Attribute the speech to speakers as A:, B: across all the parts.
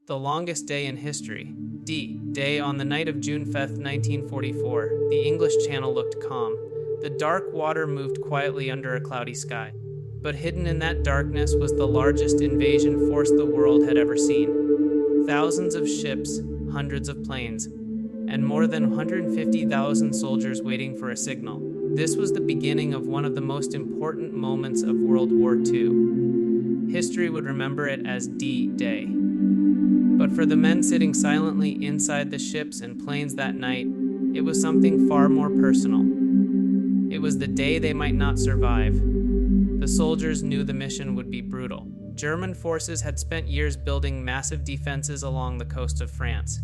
A: The longest day in history. Day on the night of June 5, 1944, the English Channel looked calm. The dark water moved quietly under a cloudy sky. But hidden in that darkness was the largest invasion force the world had ever seen. Thousands of ships, hundreds of planes, and more than 150,000 soldiers waiting for a signal. This was the beginning of one of the most important moments of World War II. History would remember it as D-Day. But for the men sitting silently inside the ships and planes that night, it was something far more personal. It was the day they might not survive. The soldiers knew the mission would be brutal. German forces had spent years building massive defenses along the coast of France.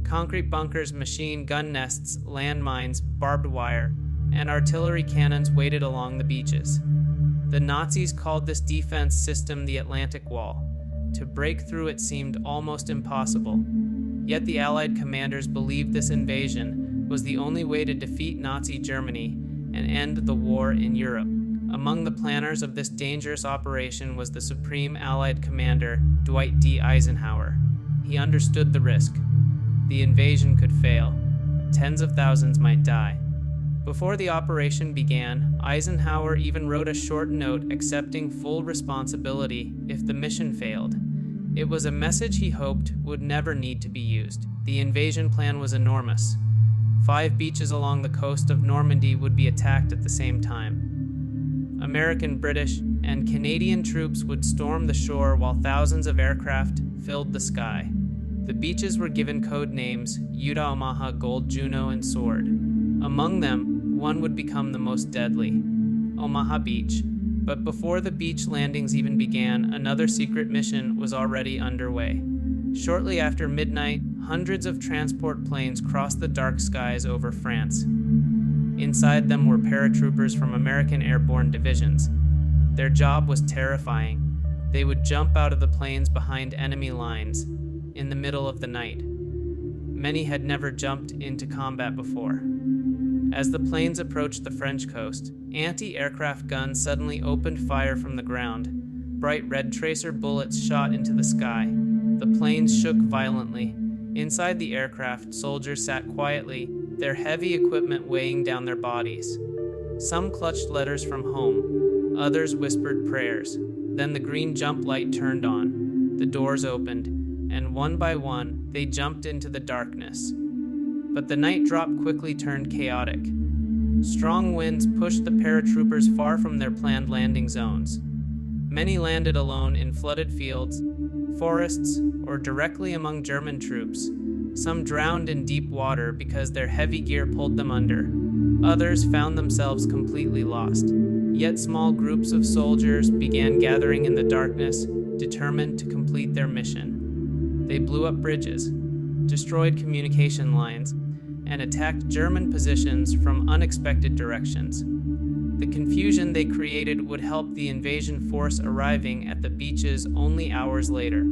A: Concrete bunkers, machine gun nests, landmines, barbed wire, and artillery cannons waited along the beaches. The Nazis called this defense system the Atlantic Wall. To break through it seemed almost impossible. Yet the Allied commanders believed this invasion was the only way to defeat Nazi Germany and end the war in Europe. Among the planners of this dangerous operation was the Supreme Allied Commander, Dwight D. Eisenhower. He understood the risk. The invasion could fail. Tens of thousands might die. Before the operation began, Eisenhower even wrote a short note accepting full responsibility if the mission failed. It was a message he hoped would never need to be used. The invasion plan was enormous. 5 beaches along the coast of Normandy would be attacked at the same time. American, British, and Canadian troops would storm the shore while thousands of aircraft filled the sky. The beaches were given code names: Utah, Omaha, Gold, Juno, and Sword. Among them, one would become the most deadly, Omaha Beach. But before the beach landings even began, another secret mission was already underway. Shortly after midnight, hundreds of transport planes crossed the dark skies over France. Inside them were paratroopers from American airborne divisions. Their job was terrifying. They would jump out of the planes behind enemy lines in the middle of the night. Many had never jumped into combat before. As the planes approached the French coast, anti-aircraft guns suddenly opened fire from the ground. Bright red tracer bullets shot into the sky. The planes shook violently. Inside the aircraft, soldiers sat quietly, their heavy equipment weighing down their bodies. Some clutched letters from home, others whispered prayers. Then the green jump light turned on. The doors opened, and one by one, they jumped into the darkness. But the night drop quickly turned chaotic. Strong winds pushed the paratroopers far from their planned landing zones. Many landed alone in flooded fields, forests, or directly among German troops. Some drowned in deep water because their heavy gear pulled them under. Others found themselves completely lost. Yet small groups of soldiers began gathering in the darkness, determined to complete their mission. They blew up bridges, destroyed communication lines, and attacked German positions from unexpected directions. The confusion they created would help the invasion force arriving at the beaches only hours later.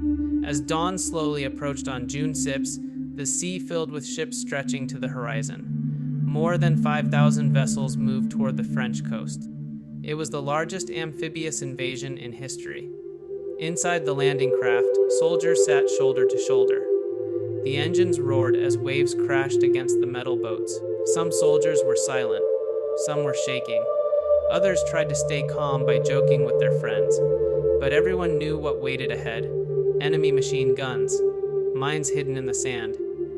A: As dawn slowly approached on June 6, the sea filled with ships stretching to the horizon. More than 5,000 vessels moved toward the French coast. It was the largest amphibious invasion in history. Inside the landing craft, soldiers sat shoulder to shoulder. The engines roared as waves crashed against the metal boats. Some soldiers were silent, some were shaking. Others tried to stay calm by joking with their friends. But everyone knew what waited ahead: enemy machine guns, mines hidden in the sand,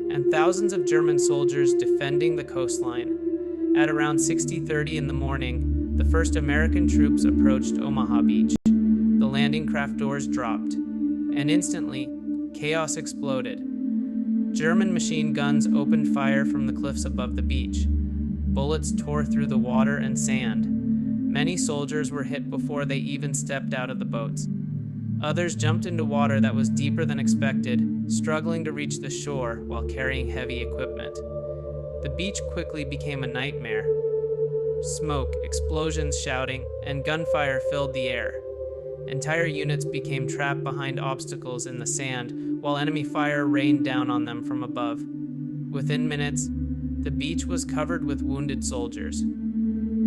A: and thousands of German soldiers defending the coastline. At around 6:30 in the morning, the first American troops approached Omaha Beach. The landing craft doors dropped, and instantly, chaos exploded. German machine guns opened fire from the cliffs above the beach. Bullets tore through the water and sand. Many soldiers were hit before they even stepped out of the boats. Others jumped into water that was deeper than expected, struggling to reach the shore while carrying heavy equipment. The beach quickly became a nightmare. Smoke, explosions, shouting, and gunfire filled the air. Entire units became trapped behind obstacles in the sand, while enemy fire rained down on them from above. Within minutes, the beach was covered with wounded soldiers.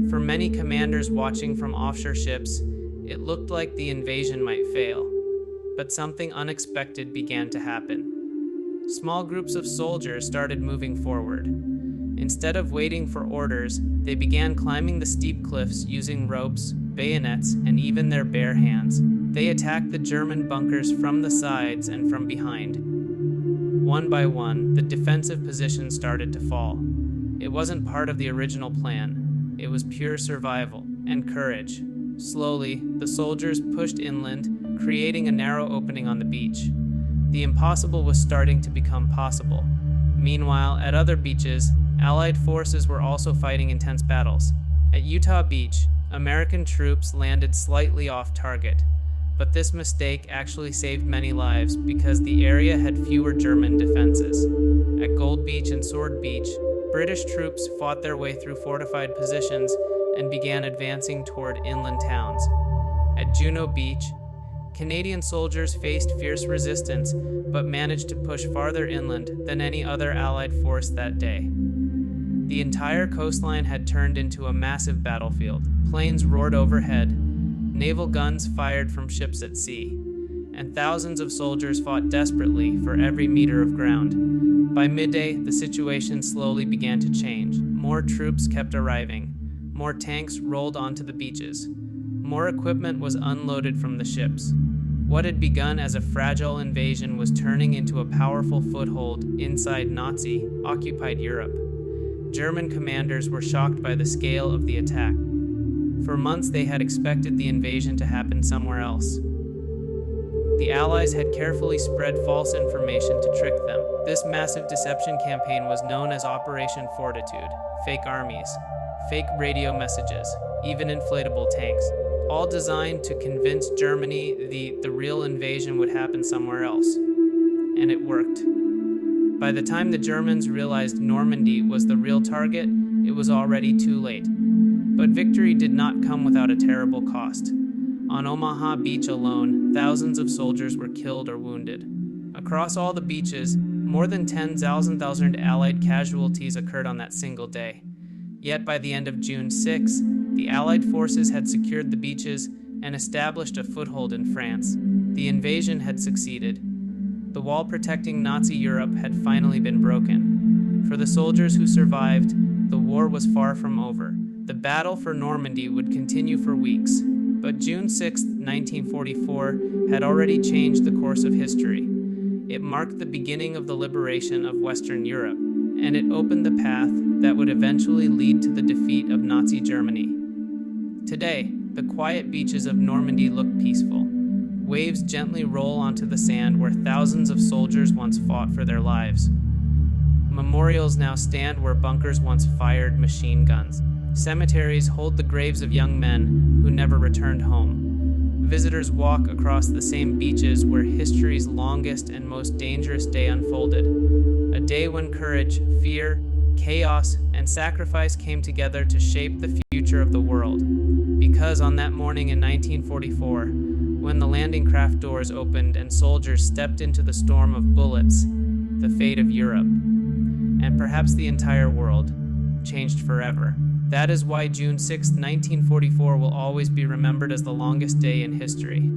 A: For many commanders watching from offshore ships, it looked like the invasion might fail. But something unexpected began to happen. Small groups of soldiers started moving forward. Instead of waiting for orders, they began climbing the steep cliffs using ropes, bayonets, and even their bare hands. They attacked the German bunkers from the sides and from behind. One by one, the defensive positions started to fall. It wasn't part of the original plan. It was pure survival and courage. Slowly, the soldiers pushed inland, creating a narrow opening on the beach. The impossible was starting to become possible. Meanwhile, at other beaches, Allied forces were also fighting intense battles. At Utah Beach, American troops landed slightly off target, but this mistake actually saved many lives because the area had fewer German defenses. At Gold Beach and Sword Beach, British troops fought their way through fortified positions and began advancing toward inland towns. At Juno Beach, Canadian soldiers faced fierce resistance but managed to push farther inland than any other Allied force that day. The entire coastline had turned into a massive battlefield. Planes roared overhead, naval guns fired from ships at sea, and thousands of soldiers fought desperately for every meter of ground. By midday, the situation slowly began to change. More troops kept arriving. More tanks rolled onto the beaches. More equipment was unloaded from the ships. What had begun as a fragile invasion was turning into a powerful foothold inside Nazi-occupied Europe. German commanders were shocked by the scale of the attack. For months they had expected the invasion to happen somewhere else. The Allies had carefully spread false information to trick them. This massive deception campaign was known as Operation Fortitude. Fake armies, fake radio messages, even inflatable tanks, all designed to convince Germany the real invasion would happen somewhere else. And it worked. By the time the Germans realized Normandy was the real target, it was already too late. But victory did not come without a terrible cost. On Omaha Beach alone, thousands of soldiers were killed or wounded. Across all the beaches, more than 10,000 Allied casualties occurred on that single day. Yet by the end of June 6, the Allied forces had secured the beaches and established a foothold in France. The invasion had succeeded. The wall protecting Nazi Europe had finally been broken. For the soldiers who survived, the war was far from over. The battle for Normandy would continue for weeks, but June 6, 1944, had already changed the course of history. It marked the beginning of the liberation of Western Europe, and it opened the path that would eventually lead to the defeat of Nazi Germany. Today, the quiet beaches of Normandy look peaceful. Waves gently roll onto the sand where thousands of soldiers once fought for their lives. Memorials now stand where bunkers once fired machine guns. Cemeteries hold the graves of young men who never returned home. Visitors walk across the same beaches where history's longest and most dangerous day unfolded. A day when courage, fear, chaos, and sacrifice came together to shape the future of the world. Because on that morning in 1944, when the landing craft doors opened and soldiers stepped into the storm of bullets, the fate of Europe, and perhaps the entire world, changed forever. That is why June 6, 1944 will always be remembered as the longest day in history.